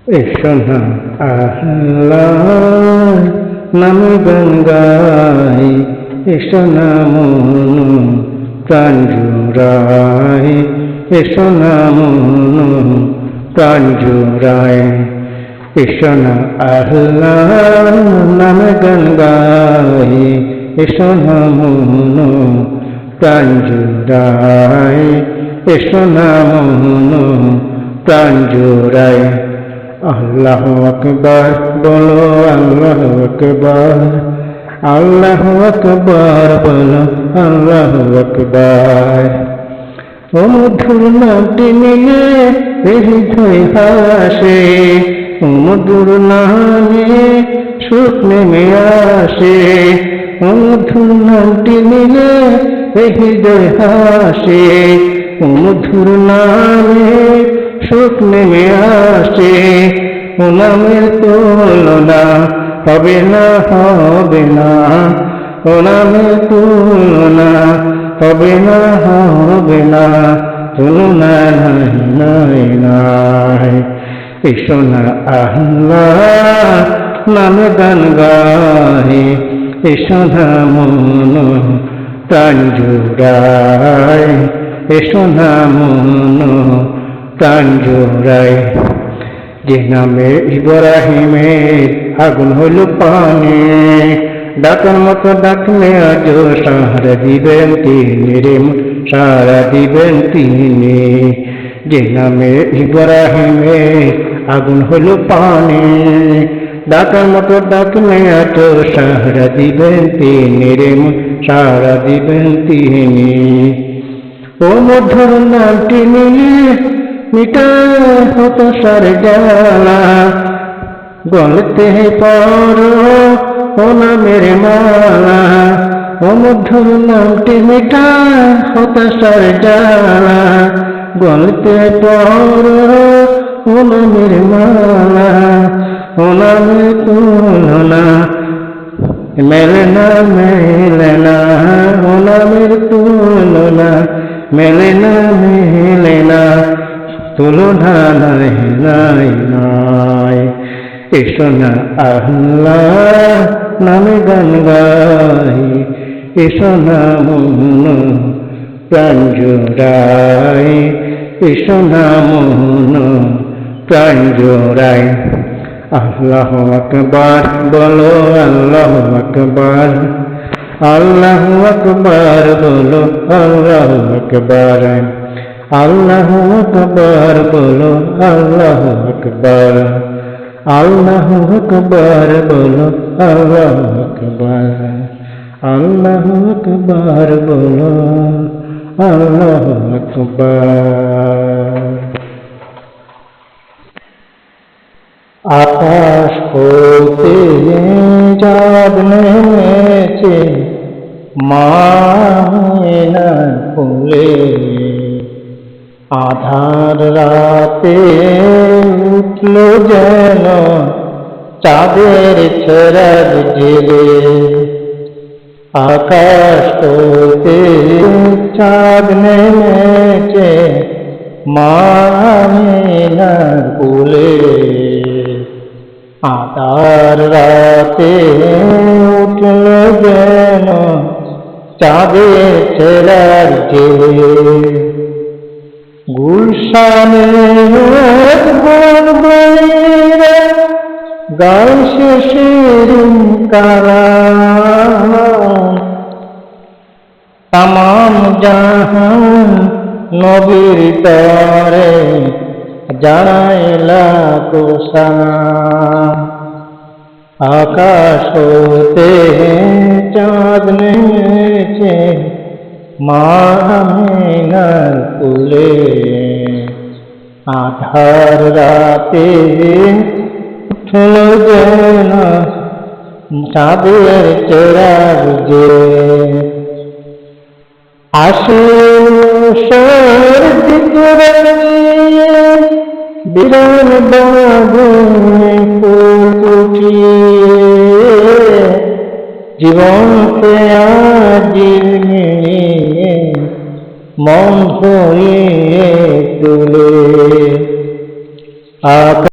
এসোনা আল্লাহ নামে গান গাই, এসোনা মন প্রাণ জুড়ায়, এসোনা মন প্রাণ জুড়ায়। এসোনা আল্লাহ নামে গান গাই, এসোনা মন প্রাণ জুড়ায়, এসোনা মন প্রাণ জুড়ায়। আল্লাহু আকবার বলো, আল্লাহু আকবার, আল্লাহু আকবার বলো, আল্লাহু আকবার। ও মধুর নামটি নিলে হৃদয় হাসে, ও মধুর নামে সুখ নেমে আসে। ও মধুর নামটি নিলে হৃদয় হাসে, ও মধুর নামে সুখ নেমে আসে। ও নামের তুলনা হবে না, হবে না, ও নামের তুলনা হবে না, হবে না, তুলনা নাই নাই নাই। এসোনা আল্লাহ নামে গান গাই, এসোনা মন প্রাণ জুড়ায়, এসোনা মন প্রাণ জোড়ায়। যে নামে ইব্রাহিমের আগুন হইল পানি, ডাকার মতো ডাকলে আজ সাহারা দিবেন তিনি রে, সাহারা দিবেন তিনি। যে নামে ইব্রাহিমের আগুন হইল পানি, ডাকার মতো ডাকলে আজ সাহারা দিবেন তিনি রে, সাহারা দিবেন তিনি। ও মধুর নামটি নিলে মিটায় হতাশার জ্বালা, গলতে পড়ো ও নামের মালা। ও মধুর নামটি মিটায় হতাশার জ্বালা, গলতে পড়ো ও নামের মালা। ও নামের তুলনা মেলে না, মেলে না, ও নামের তুলনা মেলে না, মেলে না, তুলনা নাই নাই নাই। এসোনা আল্লাহ নামে গান গাই, এসোনা মন প্রাণ জোড়ায়, এসোনা মন প্রাণ জোড়ায়। আল্লাহু আকবার বলো, আল্লাহু আকবার, আল্লাহু আকবার বলো, আল্লাহু আকবার, আল্লাহু আকবার বলো, আল্লাহু আকবার, আল্লাহু আকবার বলো, আল্লাহু আকবার, আল্লাহু আকবার বলো, আল্লাহু আকবার। আকাশ হইতে চাঁদ নেমেছে মায়নার কোলে, আধার রাতে উঠল যেন চাঁদের ছেড়ার ঢেলে। আকাশ হইতে চাঁদ নেমেছে মায়নার কোলে, আধার রাতে উঠল যেন চাঁদের ছেড়ার ঢেলে। গুলশানের বন বইরে গাই শেষের কালাম, তামাম জাহান নবীর তরে জানায় লাখো সালাম। আকাশ হতে চাঁদ নেমেছে মামিনার কোলে, আধার রাতে উঠল যেন চাঁদের চেরাগ যে। আসে সর ভিতরে বিরান বাঁধে ফুটিয়ে, জীবনকে আজির নিয়ে মন হয়ে তোলে।